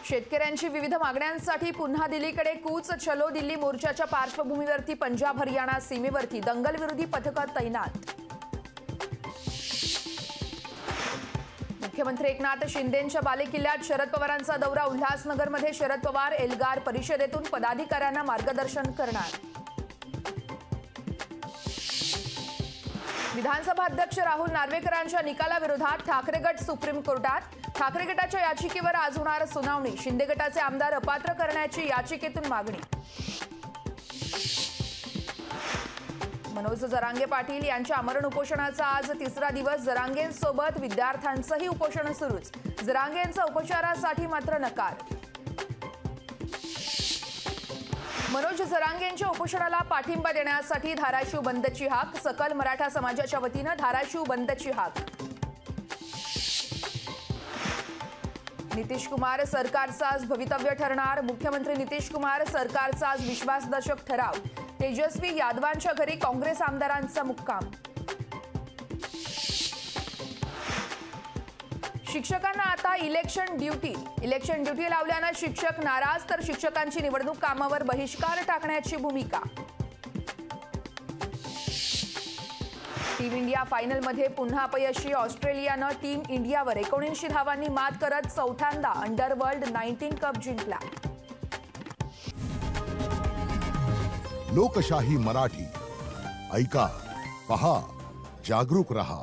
शेतकऱ्यांची विविध मागण्यांसाठी पुन्हा दिल्लीकडे कूच. चलो दिल्ली मोर्चाच्या पार्श्वभूमीवरती पंजाब हरियाणा सीमेवरती दंगलविरोधी पथकं तैनात. मुख्यमंत्री एकनाथ शिंदेंच्या बालेकिल्ल्यात शरद पवारांचा दौरा. उल्हासनगरमध्ये शरद पवार एल्गार परिषदेतून पदाधिकाऱ्यांना मार्गदर्शन करणार. विधानसभा अध्यक्ष राहुल नार्वेकरांच्या निकालाविरोधात ठाकरे गट सुप्रीम कोर्टात. ठाकरे गटाच्या याचिकेवर आज होणार सुनावणी. शिंदे गटाचे आमदार अपात्र करण्याची याचिकेतून मागणी. मनोज जरांगे पाटील यांच्या आमरण उपोषणाचा आज तिसरा दिवस. जरांगेंसोबत विद्यार्थ्यांचंही उपोषण सुरूच. जरांगेंचा उपचारासाठी मात्र नकार. मनोज जरांगेंच्या उपोषणाला पाठिंबा देण्यासाठी धाराशिव बंदची हाक. सकल मराठा समाजाच्या वतीनं धाराशिव बंदची हाक. नितीश कुमार सरकारचाच भवितव्य ठरणार. मुख्यमंत्री नितीश कुमार सरकारचाच विश्वासदर्शक ठराव. तेजस्वी यादवांच्या घरी काँग्रेस आमदारांचा मुक्काम. शिक्षकांना आता इलेक्शन ड्युटी लावल्यानं शिक्षक नाराज. तर शिक्षकांची निवडणूक कामावर बहिष्कार टाकण्याची भूमिका. टीम इंडिया फायनलमध्ये पुन्हा अपयशी. ऑस्ट्रेलियानं टीम इंडियावर 79 धावांनी मात करत चौथ्यांदा अंडरवर्ल्ड 19 कप जिंकला. लोकशाही मराठी ऐका, पहा, जागरूक रहा.